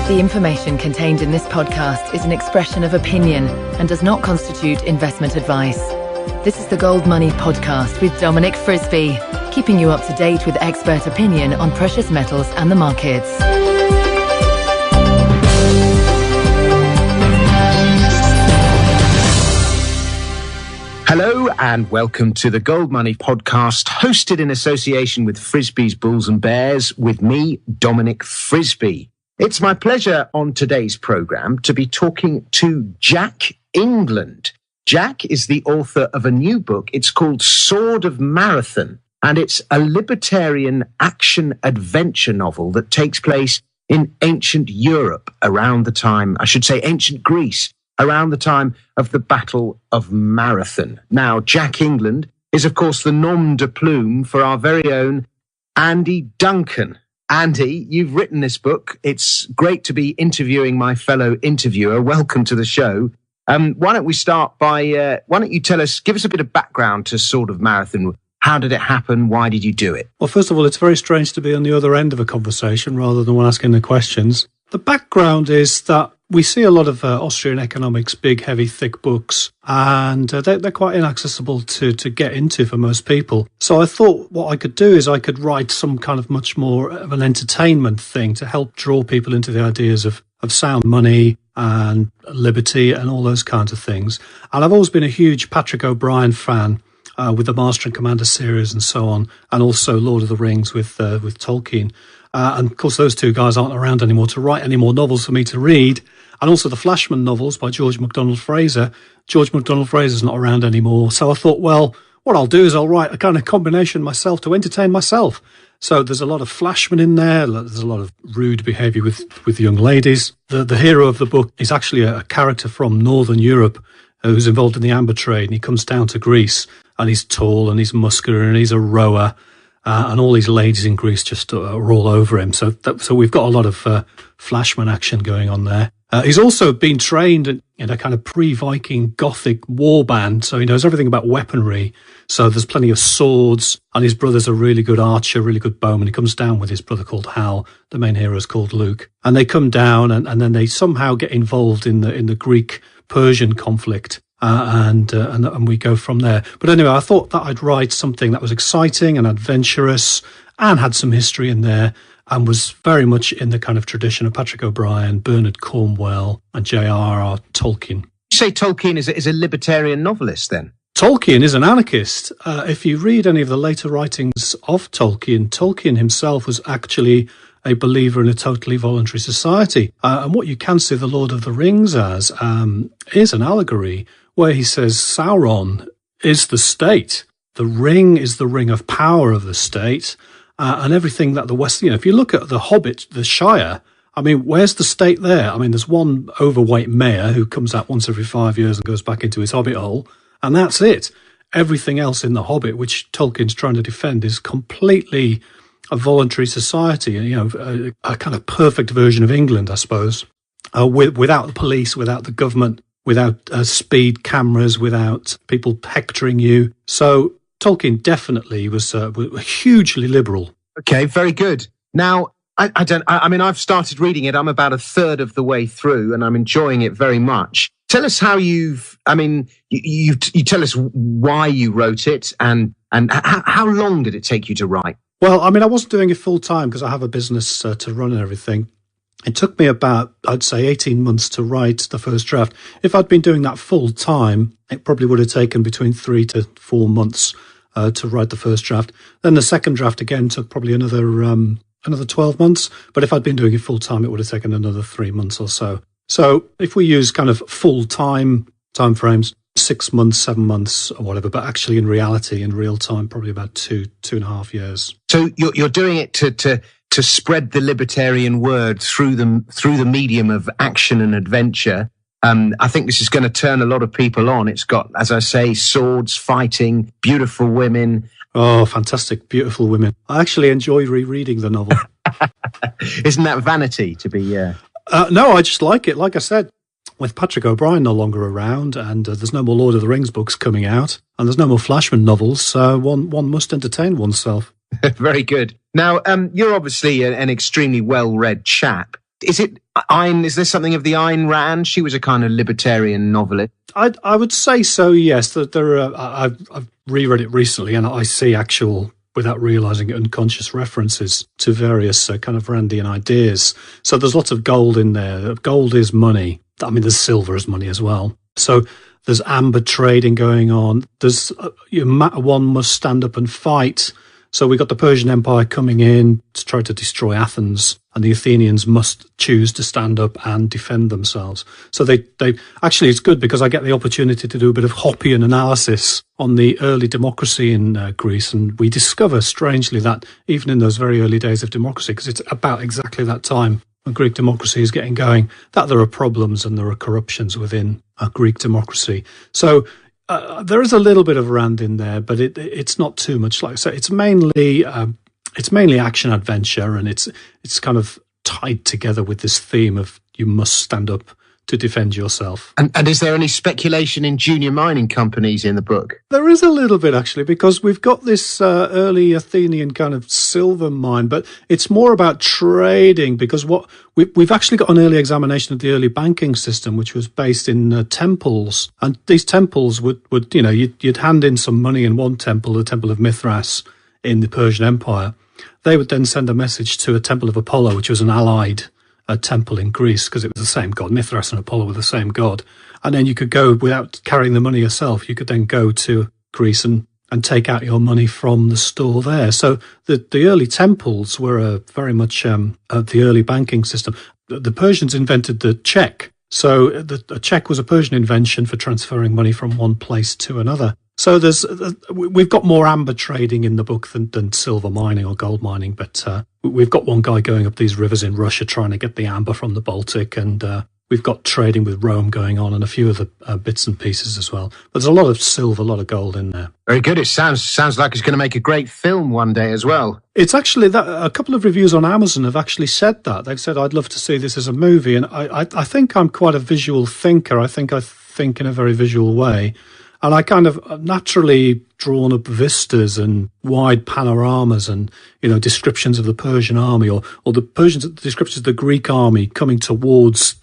The information contained in this podcast is an expression of opinion and does not constitute investment advice. This is the Gold Money Podcast with Dominic Frisby, keeping you up to date with expert opinion on precious metals and the markets. Hello and welcome to the Gold Money Podcast, hosted in association with Frisby's Bulls and Bears, with me, Dominic Frisby. It's my pleasure on today's programme to be talking to Jack England. Jack is the author of a new book. It's called Sword of Marathon, and it's a libertarian action-adventure novel that takes place in ancient Europe around the time, I should say ancient Greece, around the time of the Battle of Marathon. Now, Jack England is, of course, the nom de plume for our very own Andy Duncan. Andy, you've written this book. It's great to be interviewing my fellow interviewer. Welcome to the show. Why don't we start by, why don't you tell us, give us a bit of background to Sword of Marathon. How did it happen? Why did you do it? Well, first of all, it's very strange to be on the other end of a conversation rather than one asking the questions. The background is that we see a lot of Austrian economics, big, heavy, thick books, and they're quite inaccessible to get into for most people. So I thought what I could do is I could write some kind of much more of an entertainment thing to help draw people into the ideas of sound money and liberty and all those kinds of things. And I've always been a huge Patrick O'Brian fan with the Master and Commander series and so on, and also Lord of the Rings with Tolkien. And of course, those two guys aren't around anymore to write any more novels for me to read. And also the Flashman novels by George MacDonald Fraser. George MacDonald Fraser's not around anymore. So I thought, well, what I'll do is I'll write a kind of combination myself to entertain myself. So there's a lot of Flashman in there. There's a lot of rude behaviour with young ladies. The hero of the book is actually a character from Northern Europe who's involved in the amber trade. And he comes down to Greece and he's tall and he's muscular and he's a rower. And all these ladies in Greece just are all over him. So we've got a lot of Flashman action going on there. He's also been trained in a kind of pre-Viking Gothic war band, so he knows everything about weaponry. So there's plenty of swords, and his brother's a really good archer, really good bowman. He comes down with his brother called Hal. The main hero is called Luke. And they come down, and then they somehow get involved in the Greek-Persian conflict. And we go from there. But anyway, I thought that I'd write something that was exciting and adventurous and had some history in there and was very much in the kind of tradition of Patrick O'Brian, Bernard Cornwell and J.R.R. Tolkien. You say Tolkien is a libertarian novelist then? Tolkien is an anarchist. If you read any of the later writings of Tolkien, Tolkien himself was actually a believer in a totally voluntary society. And what you can see the Lord of the Rings as is an allegory where he says Sauron is the state. The ring is the ring of power of the state. And everything that the West, if you look at the Hobbit, the Shire, I mean, where's the state there? I mean, there's one overweight mayor who comes out once every 5 years and goes back into his hobbit hole, and that's it. Everything else in the Hobbit, which Tolkien's trying to defend, is completely a voluntary society, a kind of perfect version of England, I suppose, without the police, without the government, without speed cameras, without people hectoring you. So Tolkien definitely was hugely liberal. Okay, very good. Now, I've started reading it. I'm about a third of the way through and I'm enjoying it very much. Tell us how you tell us why you wrote it and how long did it take you to write? Well, I wasn't doing it full time because I have a business to run and everything. It took me about, I'd say, 18 months to write the first draft. If I'd been doing that full time, it probably would have taken between 3 to 4 months to write the first draft. Then the second draft again took probably another 12 months. But if I'd been doing it full time, it would have taken another 3 months or so. So if we use kind of full time frames, 6 months, 7 months or whatever, but actually in reality, in real time, probably about 2.5 years. So you're doing it to spread the libertarian word through the medium of action and adventure. I think this is going to turn a lot of people on. It's got, as I say, swords, fighting, beautiful women. Oh, fantastic, beautiful women. I actually enjoy rereading the novel. Isn't that vanity to be... No, I just like it. Like I said, with Patrick O'Brian no longer around and there's no more Lord of the Rings books coming out and there's no more Flashman novels, so one must entertain oneself. Very good. Now, you're obviously an extremely well-read chap. Is there something of the Ayn Rand? She was a kind of libertarian novelist. I would say so, yes. There are, I've reread it recently, and I see actual, without realising it, unconscious references to various kind of Randian ideas. So there's lots of gold in there. Gold is money. I mean, there's silver as money as well. So there's amber trading going on. There's one must stand up and fight. So we got the Persian Empire coming in to try to destroy Athens, and the Athenians must choose to stand up and defend themselves. So they actually, it's good because I get the opportunity to do a bit of Hoppian analysis on the early democracy in Greece, and we discover, strangely, that even in those very early days of democracy, because it's about exactly that time when Greek democracy is getting going, that there are problems and there are corruptions within Greek democracy. So there is a little bit of Rand in there, but it's not too much. Like I say, it's mainly action adventure, and it's kind of tied together with this theme of you must stand up to defend yourself. And is there any speculation in junior mining companies in the book? There is a little bit, actually, because we've got this early Athenian kind of silver mine, but it's more about trading, because what we've actually got an early examination of the early banking system, which was based in temples. And these temples would you'd hand in some money in one temple, the Temple of Mithras in the Persian Empire. They would then send a message to a Temple of Apollo, which was an allied temple in Greece, because it was the same god. Mithras and Apollo were the same god. And then you could go, without carrying the money yourself, you could then go to Greece and take out your money from the store there. So the early temples were very much the early banking system. The Persians invented the check. So the check was a Persian invention for transferring money from one place to another. So we've got more amber trading in the book than silver mining or gold mining, but we've got one guy going up these rivers in Russia trying to get the amber from the Baltic, and we've got trading with Rome going on and a few other bits and pieces as well. But there's a lot of silver, a lot of gold in there. Very good. It sounds like it's going to make a great film one day as well. It's actually that a couple of reviews on Amazon have actually said that. They've said, I'd love to see this as a movie. And I think I'm quite a visual thinker. I think in a very visual way. And I kind of naturally drawn up vistas and wide panoramas and, descriptions of the Persian army or the descriptions of the Greek army running towards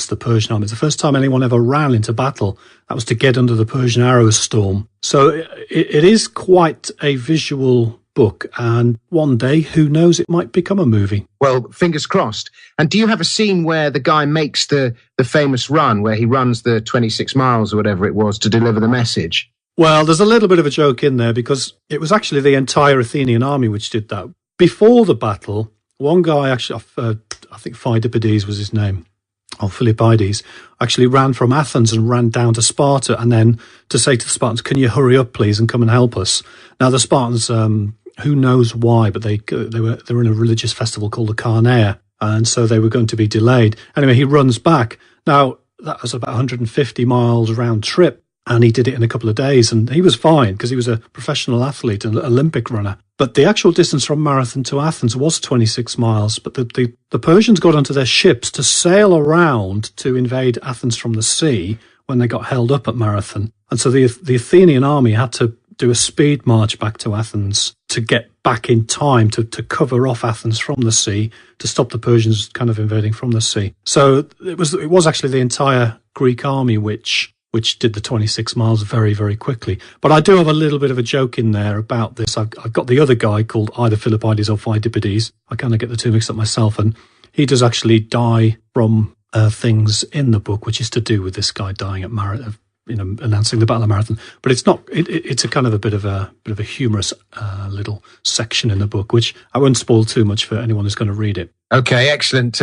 the Persian army. It's the first time anyone ever ran into battle. That was to get under the Persian arrow storm. So it is quite a visual book, and one day, who knows, it might become a movie. Well, fingers crossed. And do you have a scene where the guy makes the famous run, where he runs the 26 miles or whatever it was to deliver the message? Well, there's a little bit of a joke in there, because it was actually the entire Athenian army which did that. Before the battle, one guy, actually, I think Phidippides was his name, or Philippides, actually ran from Athens and ran down to Sparta, and then to say to the Spartans, can you hurry up, please, and come and help us? Now, the Spartans, who knows why, but they were in a religious festival called the Carnae, and so they were going to be delayed. Anyway, he runs back. Now, that was about 150 miles round trip, and he did it in a couple of days, and he was fine because he was a professional athlete, an Olympic runner. But the actual distance from Marathon to Athens was 26 miles, but the Persians got onto their ships to sail around to invade Athens from the sea when they got held up at Marathon. And so the Athenian army had to do a speed march back to Athens to get back in time to cover off Athens from the sea, to stop the Persians kind of invading from the sea. So it was actually the entire Greek army which did the 26 miles very, very quickly. But I do have a little bit of a joke in there about this. I've got the other guy called either Philippides or Phidippides. I kind of get the two mixed up myself, and he does actually die from things in the book, which is to do with this guy dying at Marathon, announcing the Battle of Marathon. But it's not. It's a kind of a bit of a humorous little section in the book, which I won't spoil too much for anyone who's going to read it. Okay, excellent,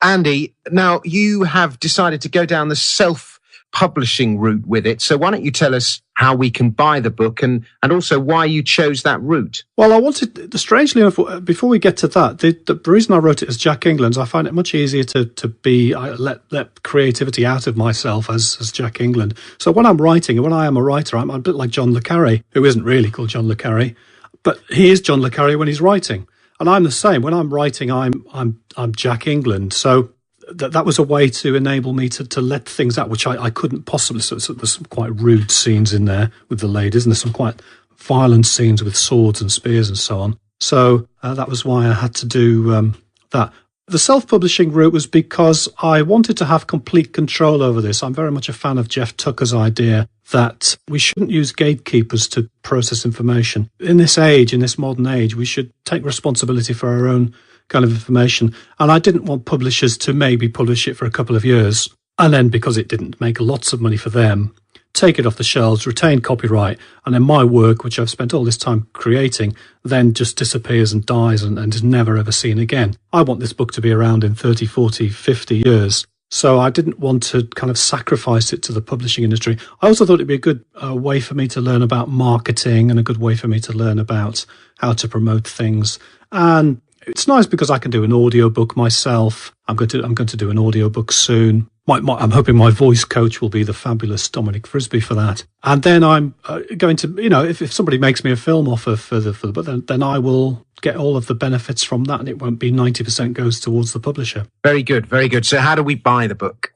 Andy. Now you have decided to go down the self-publishing route with it. So why don't you tell us how we can buy the book and also why you chose that route? Well, I wanted, strangely enough, before we get to that, the reason I wrote it as Jack England's, I find it much easier to be, I let creativity out of myself as Jack England. So when I'm writing, and when I am a writer, I'm a bit like John le Carré, who isn't really called John le Carré, but he is John le Carré when he's writing. And I'm the same. When I'm writing, I'm Jack England. So that was a way to enable me to let things out, which I couldn't possibly. So there's some quite rude scenes in there with the ladies, and there's some quite violent scenes with swords and spears and so on. So that was why I had to do that. The self-publishing route was because I wanted to have complete control over this. I'm very much a fan of Jeff Tucker's idea that we shouldn't use gatekeepers to process information. In this age, in this modern age, we should take responsibility for our own kind of information. And I didn't want publishers to maybe publish it for a couple of years, and then because it didn't make lots of money for them, take it off the shelves, retain copyright, and then my work, which I've spent all this time creating, then just disappears and dies and is never ever seen again. I want this book to be around in 30, 40, 50 years. So I didn't want to kind of sacrifice it to the publishing industry. I also thought it'd be a good way for me to learn about marketing and a good way for me to learn about how to promote things. And it's nice because I can do an audiobook myself. I'm going to do an audiobook soon. I'm hoping my voice coach will be the fabulous Dominic Frisby for that. And then I'm going to, if somebody makes me a film offer for the book, then I will get all of the benefits from that, and it won't be 90% goes towards the publisher. Very good, very good. So how do we buy the book?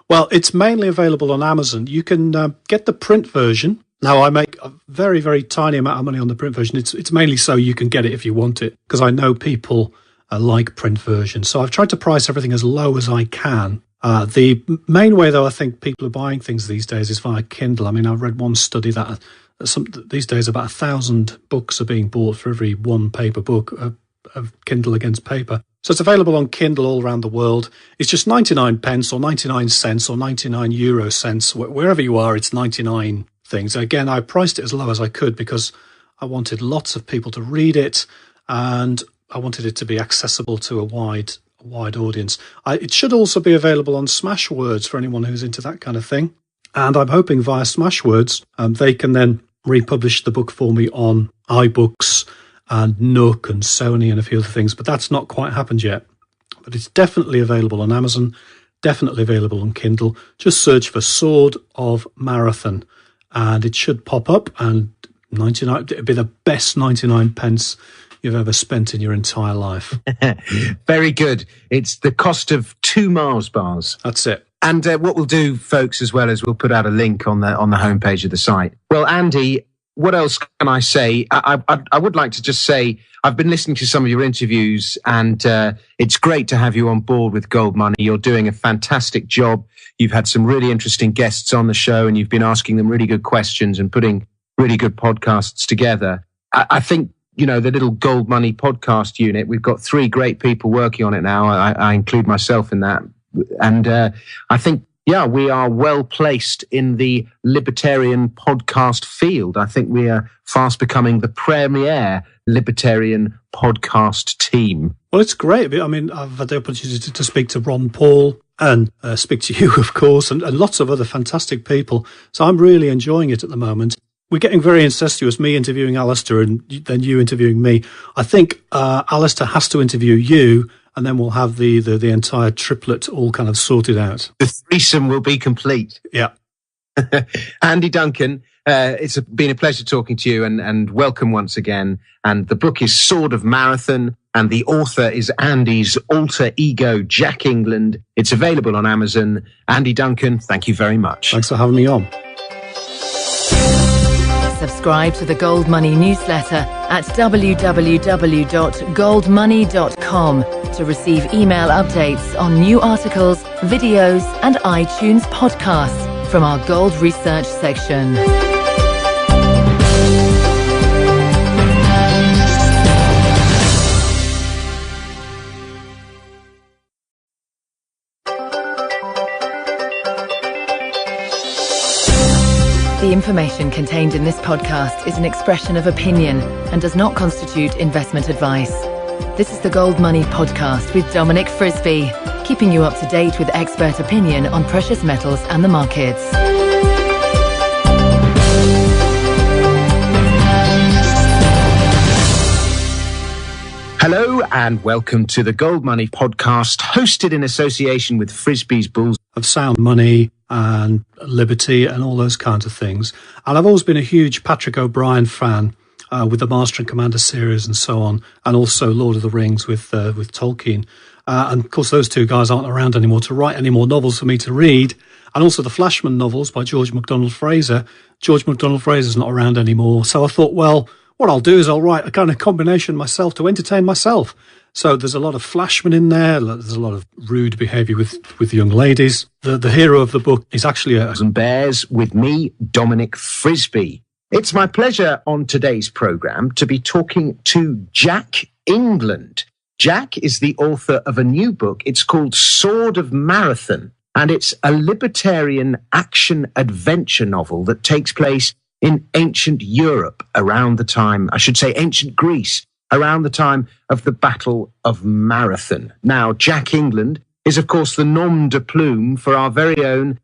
Well, it's mainly available on Amazon. You can get the print version. Now, I make a very, very tiny amount of money on the print version. It's mainly so you can get it if you want it, because I know people like print versions. So I've tried to price everything as low as I can. The main way, though, I think people are buying things these days is via Kindle. I mean, I've read one study that these days about 1,000 books are being bought for every one paper book of Kindle against paper. So it's available on Kindle all around the world. It's just 99 pence or 99 cents or 99 euro cents. Wherever you are, it's 99 things. Again, I priced it as low as I could because I wanted lots of people to read it, and I wanted it to be accessible to a wide audience. It should also be available on Smashwords for anyone who's into that kind of thing. And I'm hoping via Smashwords, they can then republish the book for me on iBooks and Nook and Sony and a few other things. But that's not quite happened yet. But it's definitely available on Amazon, definitely available on Kindle. Just search for Sword of Marathon and it should pop up, and it'd be the best 99 pence you've ever spent in your entire life. Very good. It's the cost of 2 Mars bars. That's it. And what we'll do, folks, as well, is we'll put out a link on the homepage of the site. Well, Andy, what else can I say? I would like to just say I've been listening to some of your interviews, and it's great to have you on board with Gold Money. You're doing a fantastic job. You've had some really interesting guests on the show, and you've been asking them really good questions and putting really good podcasts together. I think, the little Gold Money podcast unit, we've got 3 great people working on it now. I include myself in that. And I think, we are well placed in the libertarian podcast field. I think we are fast becoming the premier libertarian podcast team. Well, it's great. I mean, I've had the opportunity to speak to Ron Paul and speak to you, of course, and lots of other fantastic people. So I'm really enjoying it at the moment. We're getting very incestuous, me interviewing Alistair and then you interviewing me. I think Alistair has to interview you, and then we'll have the entire triplet all kind of sorted out. The threesome will be complete. Yeah. Andy Duncan, it's been a pleasure talking to you, and welcome once again. And the book is Sword of Marathon, and the author is Andy's alter ego, Jack England. It's available on Amazon. Andy Duncan, thank you very much. Thanks for having me on. Subscribe to the Gold Money newsletter at www.goldmoney.com to receive email updates on new articles, videos, and iTunes podcasts from our Gold Research section. The information contained in this podcast is an expression of opinion and does not constitute investment advice. This is the Gold Money Podcast with Dominic Frisby, keeping you up to date with expert opinion on precious metals and the markets. Hello and welcome to the Gold Money Podcast, hosted in association with Frisby's Bulls of Sound Money and Liberty and all those kinds of things. And I've always been a huge Patrick O'Brian fan with the Master and Commander series and so on, and also Lord of the Rings with Tolkien. And of course, those 2 guys aren't around anymore to write any more novels for me to read. And also the Flashman novels by George MacDonald Fraser. George MacDonald Fraser's not around anymore. So I thought, well, what I'll do is I'll write a kind of combination myself to entertain myself. So there's a lot of flashman in there. There's a lot of rude behaviour with young ladies. The hero of the book is actually and Bears with me, Dominic Frisby. It's my pleasure on today's programme to be talking to Jack England. Jack is the author of a new book. It's called Sword of Marathon, and it's a libertarian action-adventure novel that takes place in ancient Europe around the time, I should say ancient Greece, around the time of the Battle of Marathon. Now, Jack England is, of course, the nom de plume for our very own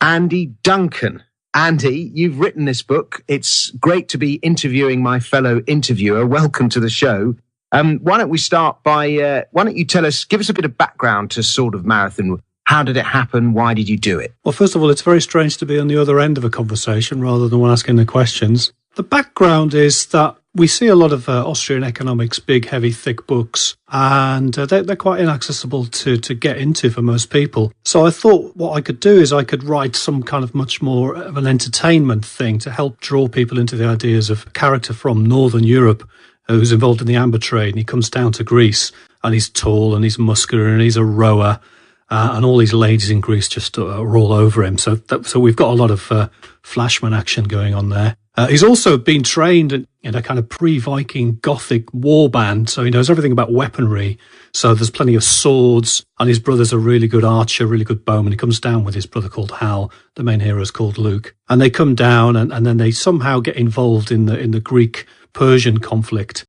Andy Duncan. Andy, you've written this book. It's great to be interviewing my fellow interviewer. Welcome to the show. Why don't we start by, why don't you tell us, give us a bit of background to Sword of Marathon. How did it happen? Why did you do it? Well, first of all, it's very strange to be on the other end of a conversation rather than one asking the questions. The background is that we see a lot of Austrian economics, big, heavy, thick books, and they're quite inaccessible to get into for most people. So I thought what I could do is I could write some kind of much more of an entertainment thing to help draw people into the ideas of a character from Northern Europe who's involved in the amber trade, and he comes down to Greece, and he's tall, and he's muscular, and he's a rower, and all these ladies in Greece just are all over him. So we've got a lot of flashman action going on there. He's also been trained in a kind of pre-Viking Gothic war band, so he knows everything about weaponry. So there's plenty of swords, and his brother's a really good archer, really good bowman. He comes down with his brother called Hal. The main hero is called Luke. And they come down, and then they somehow get involved in the Greek-Persian conflict.